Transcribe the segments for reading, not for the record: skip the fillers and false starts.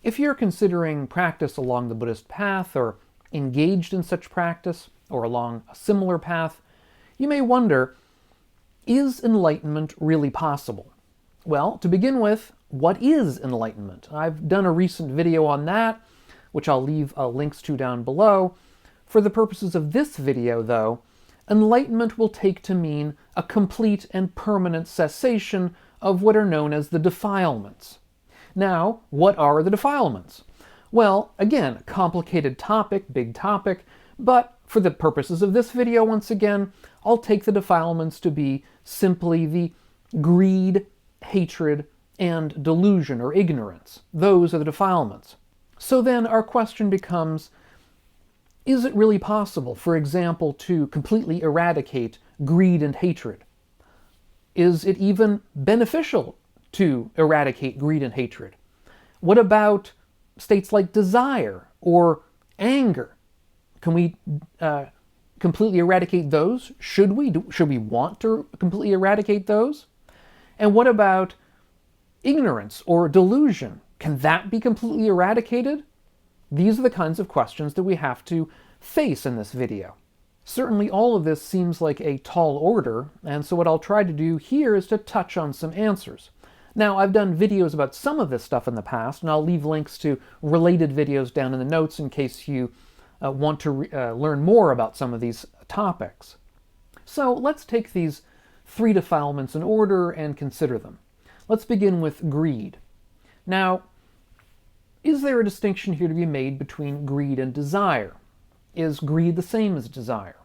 If you're considering practice along the Buddhist path, or engaged in such practice, or along a similar path, you may wonder, is enlightenment really possible? Well, to begin with, what is enlightenment? I've done a recent video on that, which I'll leave links to down below. For the purposes of this video, though, enlightenment will take to mean a complete and permanent cessation of what are known as the defilements. Now, what are the defilements? Well, again, complicated topic, big topic, but for the purposes of this video, once again, I'll take the defilements to be simply the greed, hatred, and delusion or ignorance. Those are the defilements. So then our question becomes, is it really possible, for example, to completely eradicate greed and hatred? Is it even beneficial to eradicate greed and hatred? What about states like desire or anger? Can we completely eradicate those? Should we? Should we want to completely eradicate those? And what about ignorance or delusion? Can that be completely eradicated? These are the kinds of questions that we have to face in this video. Certainly all of this seems like a tall order, and so what I'll try to do here is to touch on some answers. Now, I've done videos about some of this stuff in the past, and I'll leave links to related videos down in the notes in case you want to learn more about some of these topics. So let's take these three defilements in order and consider them. Let's begin with greed. Now, is there a distinction here to be made between greed and desire? Is greed the same as desire?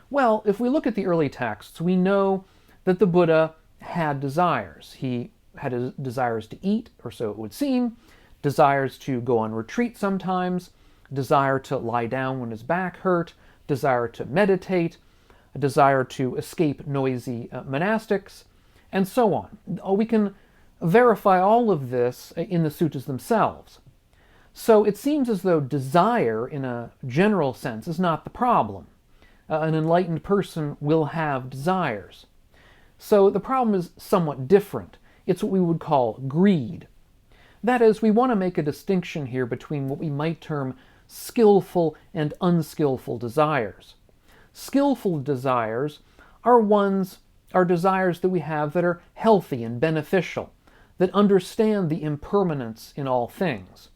Well, if we look at the early texts, we know that the Buddha had desires. He had desires to eat, or so it would seem, desires to go on retreat sometimes, desire to lie down when his back hurt, desire to meditate, a desire to escape noisy monastics, and so on. We can verify all of this in the suttas themselves. So it seems as though desire, in a general sense, is not the problem. An enlightened person will have desires. So the problem is somewhat different. It's what we would call greed. That is, we want to make a distinction here between what we might term skillful and unskillful desires. Skillful desires are desires that we have that are healthy and beneficial, that understand the impermanence in all things.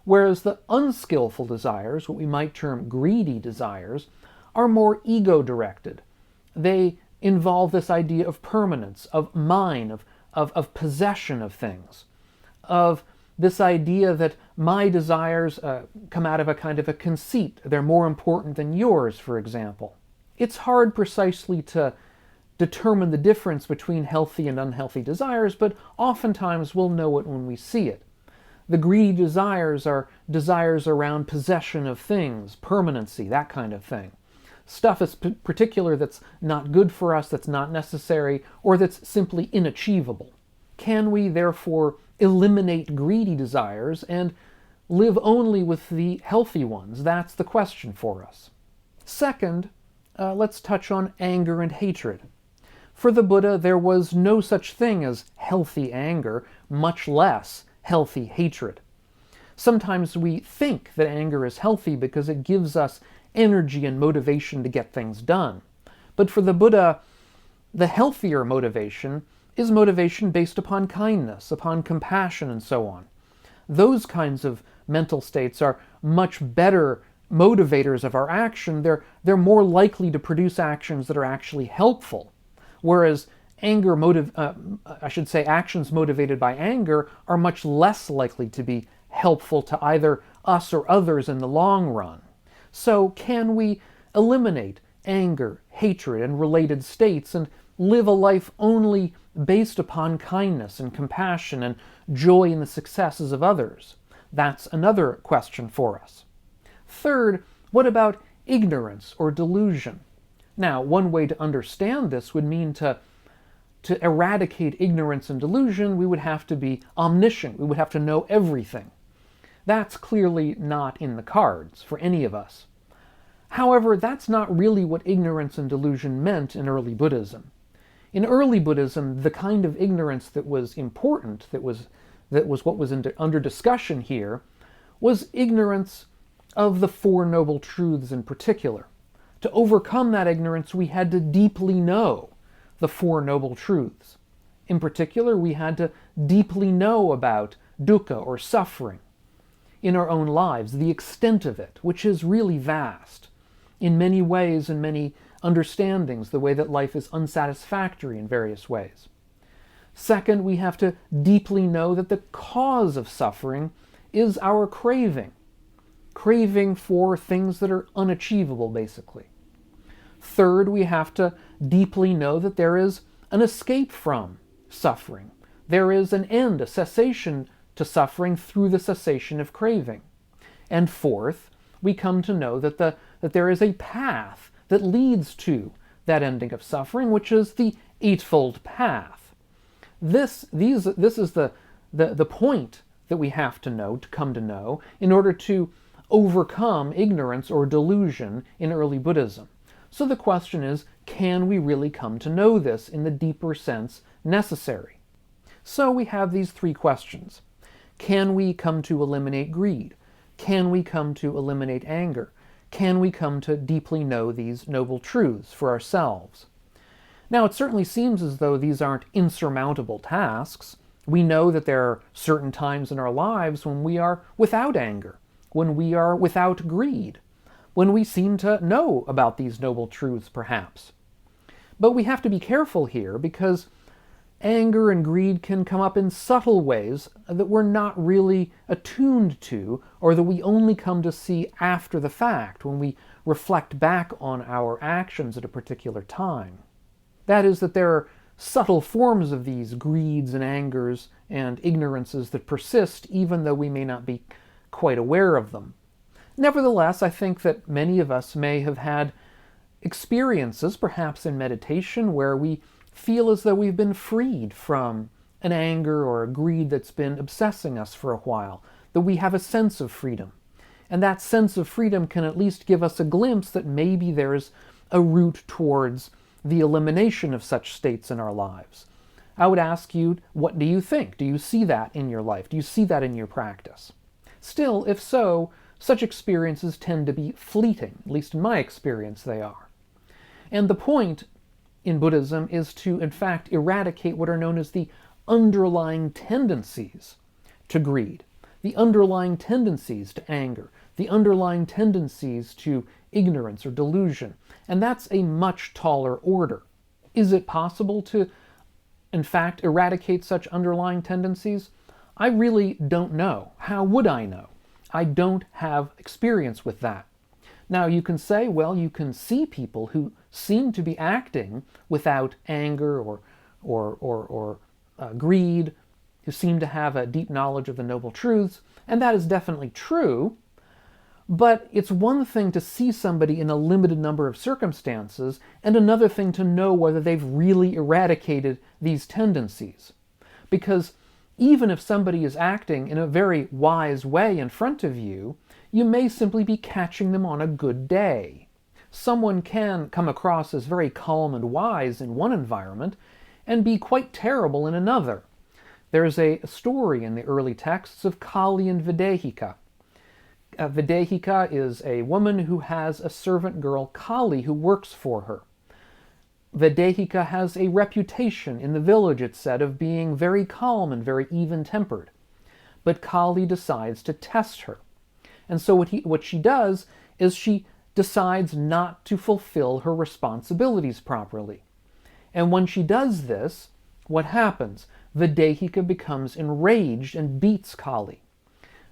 Whereas the unskillful desires, what we might term greedy desires, are more ego-directed. They involve this idea of permanence, of mine, of possession of things, of this idea that my desires come out of a kind of a conceit. They're more important than yours, for example. It's hard precisely to determine the difference between healthy and unhealthy desires, but oftentimes we'll know it when we see it. The greedy desires are desires around possession of things, permanency, that kind of thing. Stuff is particular that's not good for us, that's not necessary, or that's simply inachievable. Can we therefore eliminate greedy desires and live only with the healthy ones? That's the question for us. Second, let's touch on anger and hatred. For the Buddha, there was no such thing as healthy anger, much less healthy hatred. Sometimes we think that anger is healthy because it gives us energy and motivation to get things done. But for the Buddha, the healthier motivation is motivation based upon kindness, upon compassion, and so on. Those kinds of mental states are much better motivators of our action. They're more likely to produce actions that are actually helpful. Whereas actions motivated by anger are much less likely to be helpful to either us or others in the long run. So can we eliminate anger, hatred, and related states and live a life only based upon kindness and compassion and joy in the successes of others? That's another question for us. Third, what about ignorance or delusion? Now, one way to understand this would mean to eradicate ignorance and delusion, we would have to be omniscient. We would have to know everything. That's clearly not in the cards for any of us. However, that's not really what ignorance and delusion meant in early Buddhism. In early Buddhism, the kind of ignorance that was important, that was what was under discussion here, was ignorance of the Four Noble Truths in particular. To overcome that ignorance, we had to deeply know the Four Noble Truths. In particular, we had to deeply know about dukkha, or suffering, in our own lives, the extent of it, which is really vast, in many ways and many understandings, the way that life is unsatisfactory in various ways. Second, we have to deeply know that the cause of suffering is our craving for things that are unachievable, basically. Third, we have to deeply know that there is an escape from suffering. There is an end, a cessation to suffering through the cessation of craving. And fourth, we come to know that there is a path that leads to that ending of suffering, which is the Eightfold Path. This is the point that we have to know, to come to know, in order to overcome ignorance or delusion in early Buddhism. So the question is, can we really come to know this in the deeper sense necessary? So we have these three questions. Can we come to eliminate greed? Can we come to eliminate anger? Can we come to deeply know these noble truths for ourselves? Now, it certainly seems as though these aren't insurmountable tasks. We know that there are certain times in our lives when we are without anger, when we are without greed, when we seem to know about these noble truths, perhaps. But we have to be careful here, because anger and greed can come up in subtle ways that we're not really attuned to, or that we only come to see after the fact, when we reflect back on our actions at a particular time. That is, that there are subtle forms of these greeds and angers and ignorances that persist, even though we may not be quite aware of them. Nevertheless, I think that many of us may have had experiences, perhaps in meditation, where we feel as though we've been freed from an anger or a greed that's been obsessing us for a while, that we have a sense of freedom. And that sense of freedom can at least give us a glimpse that maybe there's a route towards the elimination of such states in our lives. I would ask you, what do you think? Do you see that in your life? Do you see that in your practice? Still, if so, such experiences tend to be fleeting. At least in my experience, they are. And the point in Buddhism is to, in fact, eradicate what are known as the underlying tendencies to greed, the underlying tendencies to anger, the underlying tendencies to ignorance or delusion. And that's a much taller order. Is it possible to, in fact, eradicate such underlying tendencies? I really don't know. How would I know? I don't have experience with that. Now, you can say, well, you can see people who seem to be acting without anger or greed, who seem to have a deep knowledge of the Noble Truths, and that is definitely true, but it's one thing to see somebody in a limited number of circumstances, and another thing to know whether they've really eradicated these tendencies. Because even if somebody is acting in a very wise way in front of you, you may simply be catching them on a good day. Someone can come across as very calm and wise in one environment and be quite terrible in another. There's a story in the early texts of Kali and Vedehika. Vedehika is a woman who has a servant girl, Kali, who works for her. Vedehika has a reputation in the village, it's said, of being very calm and very even-tempered. But Kali decides to test her. And so what she does is she decides not to fulfill her responsibilities properly. And when she does this, what happens? Vedehika becomes enraged and beats Kali.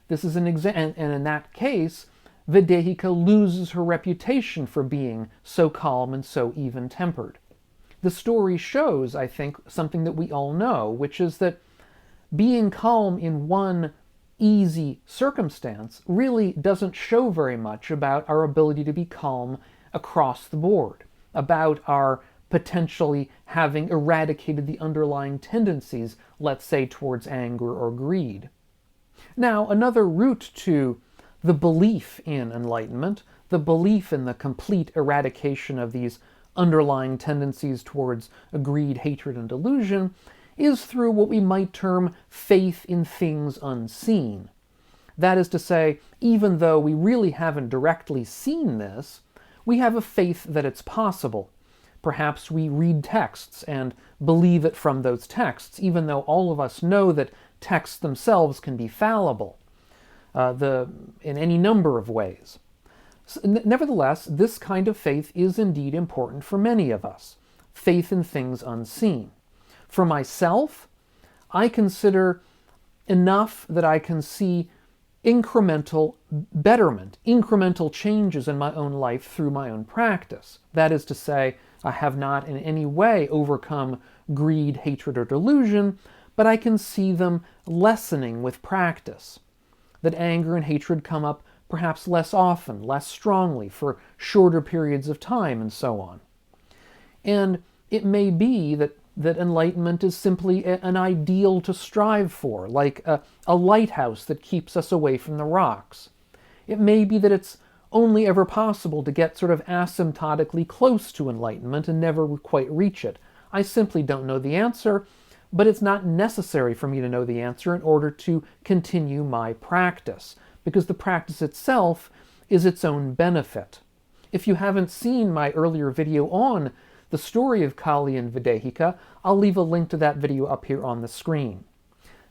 This is an example, and in that case, Vedehika loses her reputation for being so calm and so even-tempered. The story shows, I think, something that we all know, which is that being calm in one easy circumstance really doesn't show very much about our ability to be calm across the board, about our potentially having eradicated the underlying tendencies, let's say, towards anger or greed. Now, another route to the belief in enlightenment, the belief in the complete eradication of these underlying tendencies towards greed, hatred, and delusion, is through what we might term faith in things unseen. That is to say, even though we really haven't directly seen this, we have a faith that it's possible. Perhaps we read texts and believe it from those texts, even though all of us know that texts themselves can be fallible in any number of ways. Nevertheless, this kind of faith is indeed important for many of us, faith in things unseen. For myself, I consider enough that I can see incremental betterment, incremental changes in my own life through my own practice. That is to say, I have not in any way overcome greed, hatred, or delusion, but I can see them lessening with practice. That anger and hatred come up perhaps less often, less strongly, for shorter periods of time, and so on. And it may be that enlightenment is simply an ideal to strive for, like a lighthouse that keeps us away from the rocks. It may be that it's only ever possible to get sort of asymptotically close to enlightenment and never quite reach it. I simply don't know the answer, but it's not necessary for me to know the answer in order to continue my practice, because the practice itself is its own benefit. If you haven't seen my earlier video on the story of Karlee and Vedehika, I'll leave a link to that video up here on the screen.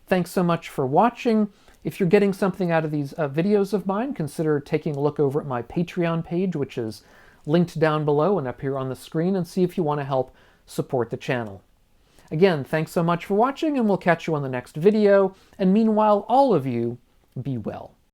Thanks so much for watching. If you're getting something out of these videos of mine, consider taking a look over at my Patreon page, which is linked down below and up here on the screen, and see if you want to help support the channel. Again, thanks so much for watching, and we'll catch you on the next video. And meanwhile, all of you, be well.